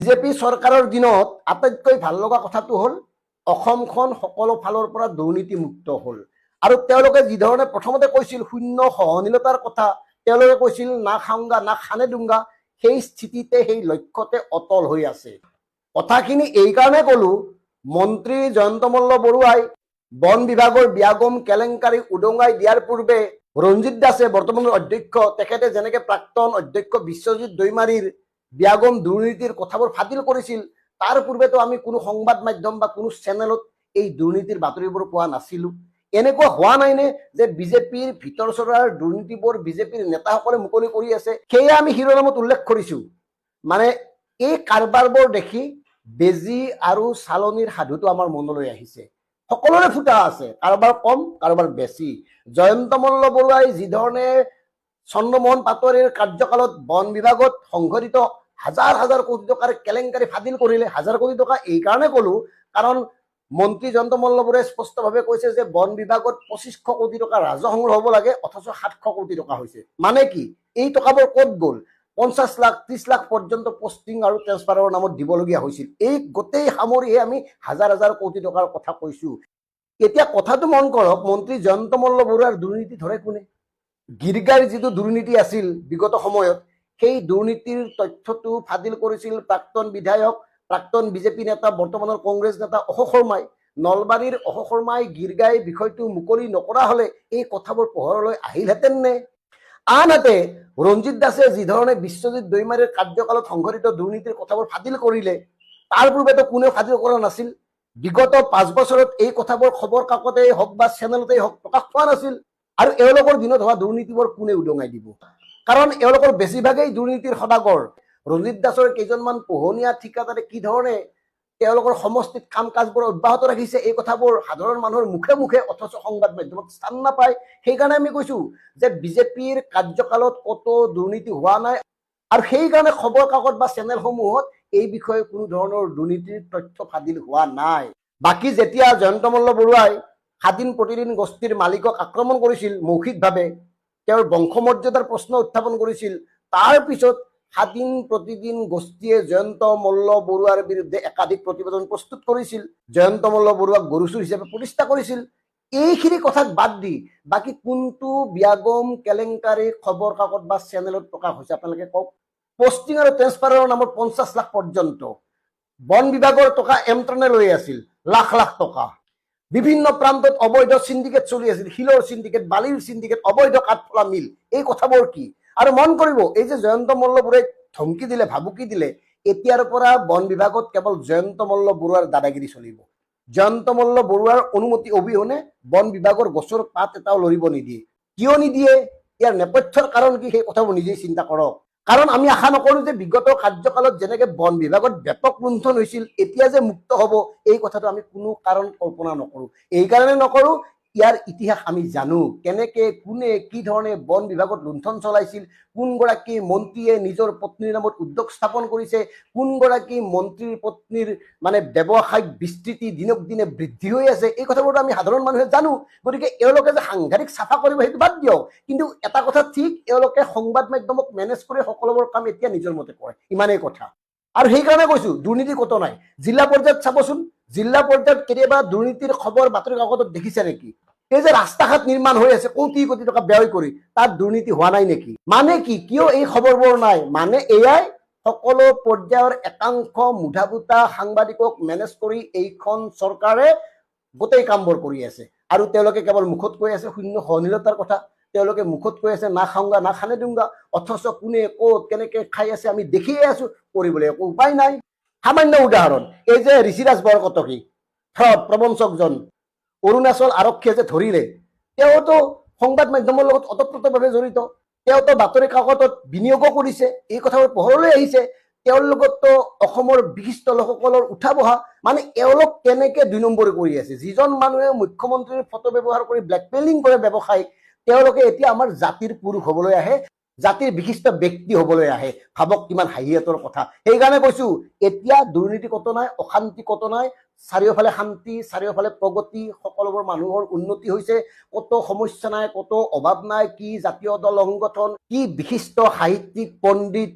BJP চৰকাৰৰ দিনত আটাইতকৈ ভাল লগা কথাটো হ'ল অসমখন সকলো ফালৰ পৰা দুৰ্নীতিমুক্ত হ'ল। আৰু তেওঁলোকে যি ধৰণে প্ৰথমতে কৈছিল শূন্য সহনীলতাৰ কথা, তেওঁলোকে কৈছিল না খাওঁগা না খানে দুংগা, সেই স্থিতিতে সেই লক্ষ্যতে অটল হৈ আছে। কথাখিনি এইকাৰণে ক'লো, মন্ত্ৰী জয়ন্ত মল্ল বৰুৱাই বন বিভাগৰ বিয়াগম কেলেংকাৰী উদঙাই দিয়াৰ পূৰ্বে ৰঞ্জিত দাসে বৰ্তমানৰ অধ্যক্ষ, তেখেতে যেনেকে প্ৰাক্তন অধ্যক্ষ বিশ্বজিৎ দৈমাৰীৰ বিয়াগম দুৰ্নীতিৰ কথাবোৰ ফাদিল কৰিছিল, তাৰ পূৰ্বেতো আমি কোনো সংবাদ মাধ্যম বা কোনো চেনেলত এই দুৰ্নীতিৰ বাতৰিবোৰ পোৱা নাছিলো। এনেকুৱা হোৱা নাইনে যে বিজেপিৰ ভিতৰ চৰাৰ দুৰ্নীতিবোৰ বিজেপিৰ নেতাসকলে মুকলি কৰি আছে? সেয়া আমি শিৰোনামত উল্লেখ কৰিছো। মানে এই কাৰবাৰবোৰ দেখি বেজী আৰু চালনীৰ সাধুটো আমাৰ মনলৈ আহিছে। সকলোৰে ফুটা আছে, কাৰোবাৰ কম কাৰোবাৰ বেছি। জয়ন্ত মল্ল বৰুৱাই যি ধৰণে চন্দ্ৰমোহন পাটোৱাৰীৰ কাৰ্যকালত বন বিভাগত সংঘটিত হাজাৰ হাজাৰ কোটি টকাৰ কেলেংকাৰী ফাদিল কৰিলে। হাজাৰ কোটি টকা এইকাৰণে ক'লো কাৰণ মন্ত্ৰী জয়ন্ত মল্ল বৰুৱাই স্পষ্টভাৱে কৈছে যে বন বিভাগত 2500 কোটি টকা ৰাজহ সংগ্ৰহ হ'ব লাগে, অথচ 700 কোটি টকা হৈছে। মানে কি এই টকাবোৰ ক'ত গ'ল? 50 লাখ 30 লাখ পৰ্যন্ত পোষ্টিং আৰু ট্ৰেন্সফাৰৰ নামত দিবলগীয়া হৈছিল। এই গোটেই সামৰিহে আমি হাজাৰ হাজাৰ কোটি টকাৰ কথা কৈছো। এতিয়া কথাটো মন কৰক, মন্ত্ৰী জয়ন্ত মল্ল বৰুৱাৰ দুৰ্নীতি ধৰে কোনে? গিৰগাঁৱৰ যিটো দুৰ্নীতি আছিল বিগত সময়ত, সেই দুৰ্নীতিৰ তথ্যটো ফাদিল কৰিছিল প্ৰাক্তন বিধায়ক, প্ৰাক্তন বিজেপি নেতা, বৰ্তমানৰ কংগ্ৰেছ নেতা অশোক শৰ্মাই। নলবাৰীৰ অশোক শৰ্মাই গিৰগাঁৱৰ বিষয়টো মুকলি নকৰা হলে এই কথাবোৰ পোহৰলৈ আহিলহেঁতেন নে? আনহাতে ৰঞ্জিত দাসে যি ধৰণে বিশ্বজিৎ দৈমাৰীৰ কাৰ্যকালত সংঘটিত দুৰ্নীতিৰ কথাবোৰ ফাদিল কৰিলে, তাৰ পূৰ্বেতো কোনেও ফাদিল কৰা নাছিল। বিগত 5 বছৰত এই কথাবোৰ খবৰ কাকতেই হওক বা চেনেলতেই হওক প্ৰকাশ পোৱা নাছিল। আৰু এওঁলোকৰ দিনত হোৱা দুৰ্নীতিবোৰ কোনে উদঙাই দিব? কাৰণ এওঁলোকৰ বেছিভাগেই দুৰ্নীতিৰ সদাগৰ। ৰঞ্জিত দাসৰ কেইজনমান পোহনীয়া ঠিকাদাৰে কি ধৰণে তেওঁলোকৰ সমষ্টিত কাম কাজবোৰ অব্যাহত ৰাখিছে, এই কথাবোৰ সাধাৰণ মানুহৰ মুখে মুখে অথচ সংবাদ মাধ্যমত স্থান নাপায়। সেইকাৰণে আমি কৈছো যে বিজেপিৰ কাৰ্যকালত কতো দুৰ্নীতি হোৱা নাই, আৰু সেইকাৰণে খবৰ কাকত বা চেনেলসমূহত এই বিষয়ে কোনো ধৰণৰ দুৰ্নীতিৰ তথ্য ফাদিল হোৱা নাই। বাকী যেতিয়া জয়ন্ত মল্ল বৰুৱাই স্বাধীন প্ৰতিদিন গোষ্ঠীৰ মালিকক আক্ৰমণ কৰিছিল মৌখিকভাৱে, তেওঁৰ বংশমৰ্যাদাৰ প্ৰশ্ন উত্থাপন কৰিছিল, তাৰ পিছত স্বাধীন প্ৰতিদিন গোষ্ঠীয়ে জয়ন্ত মল্ল বৰুৱাৰ বিৰুদ্ধে একাধিক প্ৰতিবেদন প্ৰস্তুত কৰিছিল, জয়ন্ত মল্ল বৰুৱাক গৰুচুৰ হিচাপে প্ৰতিষ্ঠা কৰিছিল। এইখিনি কথাক বাদ দি বাকী কোনটো বিয়াগম কেলেংকাৰী খবৰ কাকত বা চেনেলত প্ৰকাশ হৈছে আপোনালোকে কওক? পোষ্টিং আৰু ট্ৰেন্সফাৰৰ নামত 50 লাখ পৰ্যন্ত বন বিভাগৰ টকা এমট্ৰনে লৈ আছিল, লাখ লাখ টকা। বিভিন্ন প্ৰান্তত অবৈধ সিন্ডিকেট চলি আছিল, শিলৰ সিন্ডিকেট, বালিৰ সিন্ডিকেট, অবৈধ কাঠফলা মিল। এই কথাবোৰ কি? আৰু মন কৰিব, এই যে জয়ন্ত মল্ল বৰুৱাই ধমকি দিলে, ভাবুকি দিলে, এতিয়াৰ পৰা বন বিভাগত কেৱল জয়ন্ত মল্ল বৰুৱাৰ দাদাগিৰি চলিব। জয়ন্ত মল্ল বৰুৱাৰ অনুমতি অবিহনে বন বিভাগৰ গছৰ পাত এটাও লৰিব নিদিয়ে। কিয় নিদিয়ে? ইয়াৰ নেপথ্যৰ কাৰণ কি সেই কথাবোৰ নিজেই চিন্তা কৰক। কাৰণ আমি আশা নকৰো যে বিগত কাৰ্যকালত যেনেকে বন বিভাগত ব্যাপক লুণ্ঠন হৈছিল, এতিয়া যে মুক্ত হ'ব এই কথাটো আমি কোনো কাৰণ কল্পনা নকৰো। এইকাৰণে নকৰো, ইয়াৰ ইতিহাস আমি জানো, কেনেকে কোনে কি ধৰণে বন বিভাগত লুণ্ঠন চলাইছিল, কোনগৰাকী মন্ত্ৰীয়ে নিজৰ পত্নীৰ নামত উদ্যোগ স্থাপন কৰিছে, কোনগৰাকী মন্ত্ৰীৰ পত্নীৰ মানে ব্যৱসায়িক বিস্তৃতি দিনক দিনে বৃদ্ধি হৈ আছে, এই কথাবোৰতো আমি সাধাৰণ মানুহে জানো। গতিকে এওঁলোকে যে সাংঘাতিক চাফা কৰিব সেইটো বাদ দিয়ক, কিন্তু এটা কথা ঠিক, এওঁলোকে সংবাদ মাধ্যমক মেনেজ কৰি সকলোবোৰ কাম এতিয়া নিজৰ মতে কৰে, ইমানেই কথা। আৰু সেইকাৰণে কৈছো দুৰ্নীতি কতো নাই। জিলা পৰ্যায়ত চাবচোন, জিলা পৰ্যায়ত কেতিয়াবা দুৰ্নীতিৰ খবৰ বাতৰি কাকতত দেখিছে নেকি? এই যে ৰাস্তা ঘাট নিৰ্মাণ হৈ আছে কোটি কোটি টকা ব্যয় কৰি, তাত দুৰ্নীতি হোৱা নাই নেকি? মানে কি? কিয় এই খবৰবোৰ নাই? মানে এয়াই সকলো পৰ্যায়ৰ একাংশ মুধাবুটা সাংবাদিকক মেনেজ কৰি এইখন চৰকাৰে গোটেই কামবোৰ কৰি আছে। আৰু তেওঁলোকে কেৱল মুখত কৈ আছে শূন্য সহনীলতাৰ কথা, তেওঁলোকে মুখত কৈ আছে না খাওঁগা না খানে দুংগা, অথচ কোনে ক'ত কেনেকে খাই আছে আমি দেখিয়ে আছো, কৰিবলৈ একো উপায় নাই। সামান্য উদাহৰণ, এই যে ঋষিৰাজ বৰকটকী প্ৰবঞ্চকজন অৰুণাচল আৰক্ষীয়ে যে ধৰিলে, তেওঁতো সংবাদ মাধ্যমৰ লগত ওতঃপ্ৰোতভাৱে জড়িত, তেওঁতো বাতৰি কাকতত বিনিয়োগো কৰিছে, এই কথাবোৰ পোহৰলৈ আহিছে। তেওঁৰ লগততো অসমৰ বিশিষ্ট লোকসকলৰ উঠা বহা। মানে এওঁলোক কেনেকে 2 নম্বৰী কৰি আছে। যিজন মানুহে মুখ্যমন্ত্ৰীৰ ফটো ব্যৱহাৰ কৰি ব্লেকমেইলিং কৰে ব্যৱসায়িক, তেওঁলোকে এতিয়া আমাৰ জাতিৰ পুৰুষ হবলৈ আহে, জাতিৰ বিশিষ্ট ব্যক্তি হবলৈ আহে। ভাবক কিমান হাঁহিয়াতৰ কথা। সেইকাৰণে কৈছো এতিয়া দুৰ্নীতি কতো নাই, অশান্তি কতো নাই, চাৰিওফালে শান্তি, চাৰিওফালে প্ৰগতি, সকলোবোৰ মানুহৰ উন্নতি হৈছে, কতো সমস্যা নাই, কতো অভাৱ নাই। কি জাতীয় দল সংগঠন, কি বিশিষ্ট সাহিত্যিক পণ্ডিত,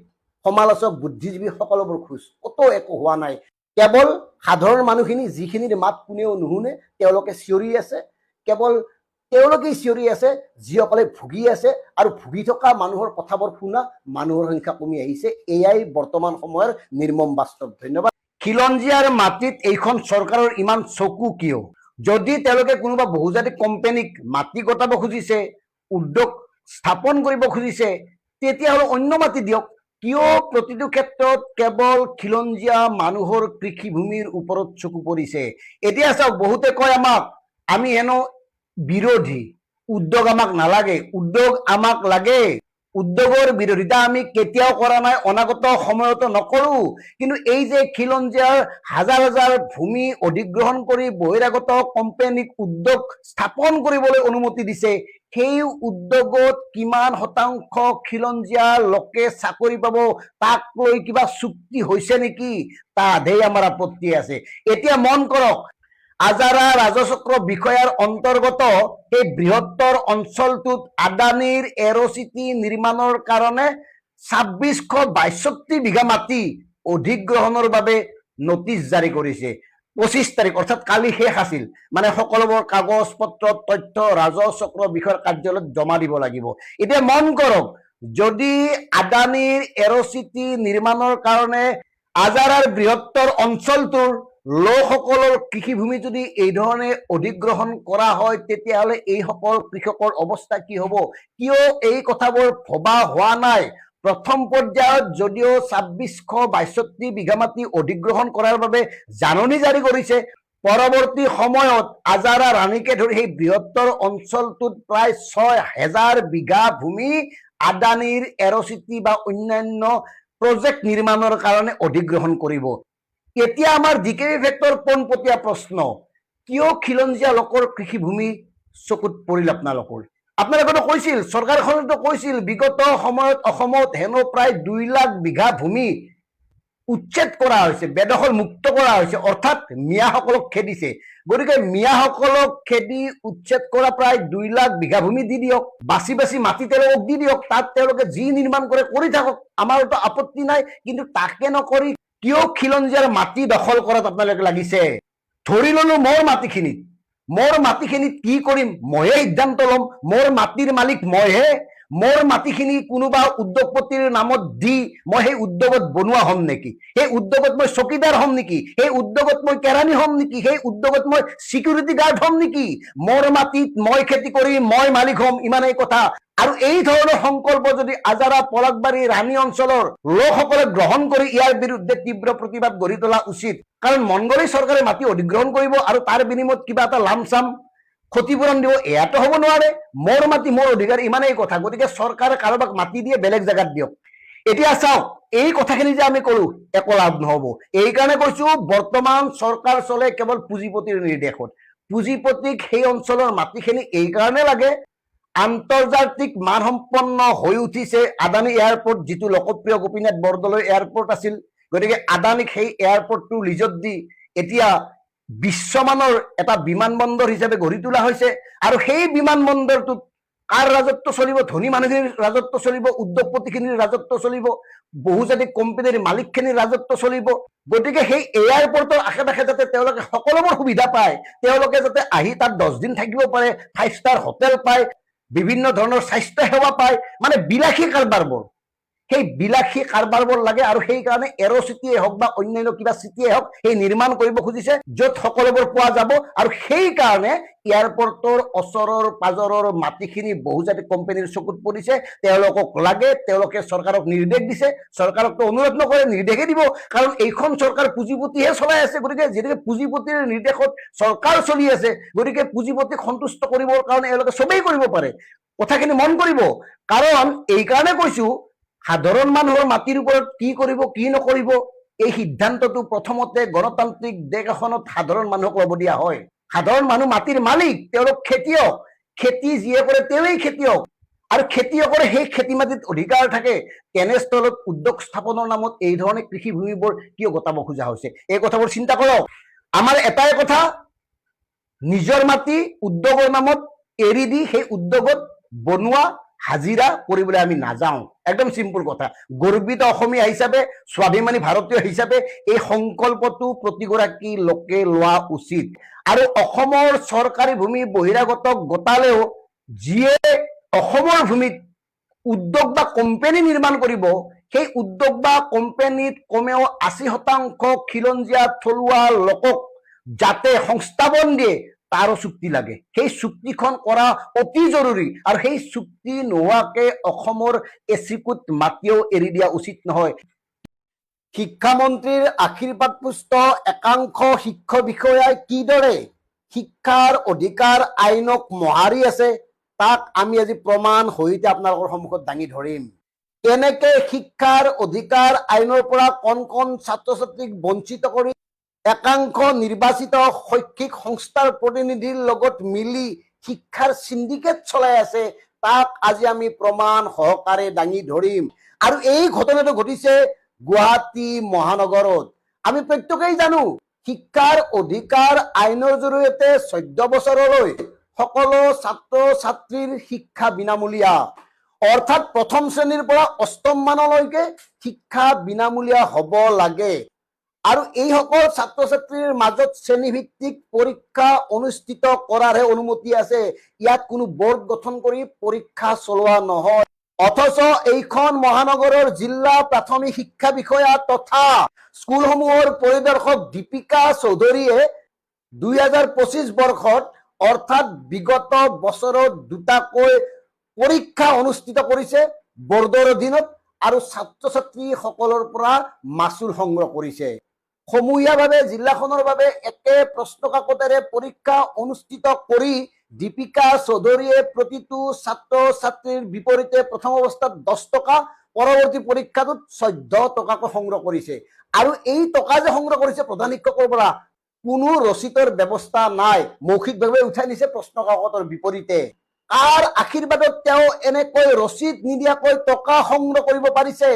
সমালোচক বুদ্ধিজীৱী সকলোবোৰ খোজ কতো একো হোৱা নাই। কেৱল সাধাৰণ মানুহখিনি যিখিনিৰ মাত কোনেও নুশুনে তেওঁলোকে চিঞৰি আছে, কেৱল তেওঁলোকেই চিঞৰি আছে যিসকলে ভুগি আছে, আৰু ভুগি থকা মানুহৰ কথাবোৰ শুনা মানুহৰ সংখ্যা কমি আহিছে। এয়াই বৰ্তমান সময়ৰ নিৰ্মম বাস্তৱ। ধন্যবাদ। খিলঞ্জীয়াৰ মাটিত এইখন চৰকাৰৰ ইমান চকু কিয়? যদি তেওঁলোকে কোনোবা বহুজাতিক কোম্পানীক মাটি গতাব খুজিছে, উদ্যোগ স্থাপন কৰিব খুজিছে, তেতিয়াহ'লে অন্য মাটি দিয়ক। কিয় প্ৰতিটো ক্ষেত্ৰত কেৱল খিলঞ্জীয়া মানুহৰ কৃষিভূমিৰ ওপৰত চকু পৰিছে? এতিয়া চাওক, বহুতে কয় আমাক আমি হেনো বিৰোধী, উদ্যোগ আমাক নালাগে। উদ্যোগ আমাক লাগে। উদ্যোগৰ বিৰোধিতা আমি কেতিয়াও কৰা নাই, অনাগত সময়তো নকৰো। কিন্তু এই যে খিলঞ্জীয়াৰ হাজাৰ হাজাৰ ভূমি অধিগ্ৰহণ কৰি বহিৰাগত কোম্পানীক উদ্যোগ স্থাপন কৰিবলৈ অনুমতি দিছে, সেই উদ্যোগত কিমান শতাংশ খিলঞ্জীয়া লোকে চাকৰি পাব তাক লৈ কিবা চুক্তি হৈছে নেকি? তাতহে আমাৰ আপত্তি আছে। এতিয়া মন কৰক, আজাৰা ৰাজচক্ৰ বিষয়াৰ অন্তৰ্গত এই বৃহত্তৰ অঞ্চলটোত আদানীৰ এৰ'চিটি নিৰ্মাণৰ কাৰণে ২৬৬২ বিঘা মাটি অধিগ্ৰহণৰ বাবে নটিচ জাৰি কৰিছে। ২৫ তাৰিখ অৰ্থাৎ কালি শেষ আছিল। মানে সকলোবোৰ কাগজ পত্ৰ তথ্য ৰাজচক্ৰ বিষয়াৰ কাৰ্যালয়ত জমা দিব লাগিব। এতিয়া মন কৰক, যদি আদানীৰ এৰ'চিটি নিৰ্মাণৰ কাৰণে আজাৰাৰ বৃহত্তৰ অঞ্চলটোৰ লোকসকলৰ কৃষিভূমি যদি এই ধৰণে অধিগ্ৰহণ কৰা হয়, তেতিয়াহ'লে এইসকল কৃষকৰ অৱস্থা কি হ'ব? কিয় এই কথাবোৰ ভবা হোৱা নাই? প্ৰথম পৰ্যায়ত যদিও ২৬৬২ বিঘা মাটি অধিগ্ৰহণ কৰাৰ বাবে জাননী জাৰি কৰিছে, পৰৱৰ্তী সময়ত আজাৰা ৰাণীকে ধৰি সেই বৃহত্তৰ অঞ্চলটোত প্ৰায় ৬,০০০ বিঘা ভূমি আদানীৰ এৰ'চিটি বা অন্যান্য প্ৰজেক্ট নিৰ্মাণৰ কাৰণে অধিগ্ৰহণ কৰিব। এতিয়া আমাৰ ডিকেবি ফেক্টৰ পোনপটীয়া প্ৰশ্ন, কিয় খিলঞ্জীয়া লোকৰ কৃষিভূমি চকুত পৰিল আপোনালোকৰ? আপোনালোকেতো কৈছিল, চৰকাৰখনেতো কৈছিল বিগত সময়ত অসমত হেনো প্ৰায় ২ লাখ বিঘা ভূমি উচ্ছেদ কৰা হৈছে, বেদখল মুক্ত কৰা হৈছে, অৰ্থাৎ মিয়াসকলক খেদিছে। গতিকে মিয়াসকলক খেদি উচ্ছেদ কৰা প্ৰায় ২ লাখ বিঘা ভূমি দি দিয়ক, বাছি বাছি মাটি তেওঁলোকক দি দিয়ক, তাত তেওঁলোকে যি নিৰ্মাণ কৰে কৰি থাকক, আমাৰতো আপত্তি নাই। কিন্তু তাকে নকৰি কিয় খিলঞ্জীয়াৰ মাটি দখল কৰাত আপোনালোকে লাগিছে? ধৰি ললো মোৰ মাটিখিনিত কি কৰিম মইহে সিদ্ধান্ত ল'ম। মোৰ মাটিৰ মালিক মইহে। মোৰ মাটিখিনি কোনোবা উদ্যোগপতিৰ নামত দি মই সেই উদ্যোগত বনোৱা হ'ম নেকি? সেই উদ্যোগত মই চকীদাৰ হ'ম নেকি? সেই উদ্যোগত মই কেৰাণী হ'ম নেকি? সেই উদ্যোগত মই চিকিউৰিটি গাৰ্ড হ'ম নেকি? মোৰ মাটিত মই খেতি কৰি মই মালিক হ'ম, ইমানেই কথা। আৰু এই ধৰণৰ সংকল্প যদি আজাৰা, পলাশবাৰী, ৰাণী অঞ্চলৰ লোকসকলে গ্ৰহণ কৰি ইয়াৰ বিৰুদ্ধে তীব্ৰ প্ৰতিবাদ গঢ়ি তোলা উচিত। কাৰণ মন গ'লেই চৰকাৰে মাটি অধিগ্ৰহণ কৰিব আৰু তাৰ বিনিময়ত কিবা এটা লামচাম ক্ষতিপূৰণ দিব, এয়াতো হ'ব নোৱাৰে। মোৰ মাটি মোৰ অধিকাৰ, ইমানেই কথা। গতিকে চৰকাৰে কাৰোবাক মাটি দিয়ে বেলেগ জেগাত দিয়ক। এতিয়া চাওক, এই কথাখিনি যে আমি কৰো একো লাভ নহ'ব। এইকাৰণে কৈছো, বৰ্তমান চৰকাৰ চলে কেৱল পুঁজিপতিৰ নিৰ্দেশত। পুঁজিপতিক সেই অঞ্চলৰ মাটিখিনি এইকাৰণে লাগে, আন্তৰ্জাতিক মানসম্পন্ন হৈ উঠিছে আদানী এয়াৰপৰ্ট, যিটো লোকপ্ৰিয় গোপীনাথ বৰদলৈ এয়াৰপৰ্ট আছিল। গতিকে আদানীক সেই এয়াৰপৰ্টটো লিজত দি এতিয়া বিশ্বমানৰ এটা বিমানবন্দৰ হিচাপে গঢ়ি তোলা হৈছে। আৰু সেই বিমানবন্দৰটোত কাৰ ৰাজত্ব চলিব? ধনী মানুহখিনিৰ ৰাজত্ব চলিব, উদ্যোগপতিখিনিৰ ৰাজত্ব চলিব, বহুজাতিক কোম্পানীৰ মালিকখিনিৰ ৰাজত্ব চলিব। গতিকে সেই এয়াৰপৰ্টৰ আশে পাশে যাতে তেওঁলোকে সকলোবোৰ সুবিধা পায়, তেওঁলোকে যাতে আহি তাত 10 দিন থাকিব পাৰে, 5 ষ্টাৰ হোটেল পায়, বিভিন্ন ধৰণৰ স্বাস্থ্য সেৱা পায়, মানে বিলাসী কাৰবাৰবোৰ, সেই বিলাসী কাৰবাৰবোৰ লাগে। আৰু সেইকাৰণে এৰ'চিটিয়ে হওক বা অন্যান্য কিবা চিটিয়ে হওক সেই নিৰ্মাণ কৰিব খুজিছে, য'ত সকলোবোৰ পোৱা যাব। আৰু সেইকাৰণে এয়াৰপৰ্টৰ ওচৰৰ পাজৰৰ মাটিখিনি বহুজাতিক কোম্পানীৰ চকুত পৰিছে, তেওঁলোকক লাগে, তেওঁলোকে চৰকাৰক নিৰ্দেশ দিছে। চৰকাৰকতো অনুৰোধ নকৰে, নিৰ্দেশে দিব, কাৰণ এইখন চৰকাৰ পুঁজিপতিহে চলাই আছে। গতিকে যিহেতুকে পুঁজিপতিৰ নিৰ্দেশত চৰকাৰ চলি আছে, গতিকে পুঁজিপতিক সন্তুষ্ট কৰিবৰ কাৰণে এওঁলোকে চবেই কৰিব পাৰে। কথাখিনি মন কৰিব। কাৰণ এইকাৰণে কৈছো, সাধাৰণ মানুহৰ মাটিৰ ওপৰত কি কৰিব কি নকৰিব এই সিদ্ধান্তটো প্ৰথমতে গণতান্ত্ৰিক দেশ এখনত সাধাৰণ মানুহক ল'ব দিয়া হয়। সাধাৰণ মানুহ মাটিৰ মালিক, তেওঁলোক খেতিয়ক, খেতি যিয়ে কৰে তেওঁই খেতিয়ক। আৰু খেতিয়কৰ সেই খেতি মাটিত অধিকাৰ থাকে। তেনেস্থলত উদ্যোগ স্থাপনৰ নামত এই ধৰণে কৃষিভূমিবোৰ কিয় গতাব খোজা হৈছে? এই কথাবোৰ চিন্তা কৰক। আমাৰ এটাই কথা, নিজৰ মাটি উদ্যোগৰ নামত এৰি দি সেই উদ্যোগত বনোৱা হাজিৰা কৰিবলৈ আমি নাযাওঁ। একদম চিম্পুল কথা। গৰ্বিত অসমীয়া হিচাপে, স্বাভিমানী ভাৰতীয় হিচাপে এই সংকল্পটো প্ৰতিগৰাকী লোকে লোৱা উচিত। আৰু অসমৰ চৰকাৰী ভূমি বহিৰাগতক গতালেও যিয়ে অসমৰ ভূমিত উদ্যোগ বা কোম্পানী নিৰ্মাণ কৰিব, সেই উদ্যোগ বা কোম্পানীত কমেও 80% খিলঞ্জীয়া থলুৱা লোকক যাতে সংস্থাপন দিয়ে তাৰো চুক্তি লাগে। সেই চুক্তিখন কৰা অতি জৰুৰী। আৰু সেই চুক্তি নোহোৱাকে অসমৰ এচিকুট মাটিও এৰি দিয়া উচিত নহয়। শিক্ষামন্ত্ৰীৰ আশীৰ্বাদপুষ্ট একাংশ শিক্ষক বিষয়াই কিদৰে শিক্ষাৰ অধিকাৰ আইনক মহাৰি আছে তাক আমি আজি প্ৰমাণ সহিতে আপোনালোকৰ সন্মুখত দাঙি ধৰিম। কেনেকে শিক্ষাৰ অধিকাৰ আইনৰ পৰা কণ কণ ছাত্ৰ ছাত্ৰীক বঞ্চিত কৰি একাংশ নিৰ্বাচিত শৈক্ষিক সংস্থাৰ প্ৰতিনিধিৰ লগত মিলি শিক্ষাৰ সিন্ডিকেট চলাই আছে তাক আজি আমি প্ৰমাণ সহকাৰে দাঙি ধৰিম। আৰু এই ঘটনাটো ঘটিছে গুৱাহাটী মহানগৰত। আমি প্ৰত্যেকেই জানো শিক্ষাৰ অধিকাৰ আইনৰ জৰিয়তে 14 বছৰলৈ সকলো ছাত্ৰ ছাত্ৰীৰ শিক্ষা বিনামূলীয়া। অৰ্থাৎ প্ৰথম শ্ৰেণীৰ পৰা অষ্টম মানলৈকে শিক্ষা বিনামূলীয়া হ'ব লাগে। আৰু এইসকল ছাত্ৰ ছাত্ৰীৰ মাজত শ্ৰেণীভিত্তিক পৰীক্ষা অনুষ্ঠিত কৰাৰহে অনুমতি আছে। ইয়াত কোনো বোৰ্ড গঠন কৰি পৰীক্ষা চলোৱা নহয়। অথচ এইখন মহানগৰৰ জিলা প্ৰাথমিক শিক্ষা বিষয়া তথা স্কুলসমূহৰ পৰিদৰ্শক দীপিকা চৌধুৰীয়ে 2025 বৰ্ষত অৰ্থাৎ বিগত বছৰত দুটাকৈ পৰীক্ষা অনুষ্ঠিত কৰিছে বৰ্ডৰ অধীনত আৰু ছাত্ৰ ছাত্ৰীসকলৰ পৰা মাচুল সংগ্ৰহ কৰিছে। সমূহীয়াভাৱে জিলাখনৰ বাবে একে প্ৰশ্ন কাকতেৰে পৰীক্ষা অনুষ্ঠিত কৰি দীপিকা চৌধুৰীয়ে প্ৰতিটো ছাত্ৰ ছাত্ৰীৰ বিপৰীতে প্ৰথম অৱস্থাত 10 টকা, পৰৱৰ্তী পৰীক্ষাটোত 14 টকাকৈ সংগ্ৰহ কৰিছে। আৰু এই টকা যে সংগ্ৰহ কৰিছে প্ৰধান শিক্ষকৰ পৰা কোনো ৰচিদৰ ব্যৱস্থা নাই, মৌখিকভাৱে উঠাই নিছে প্ৰশ্ন কাকতৰ বিপৰীতে। কাৰ আশীৰ্বাদত তেওঁ এনেকৈ ৰচিদ নিদিয়াকৈ টকা সংগ্ৰহ কৰিব পাৰিছে?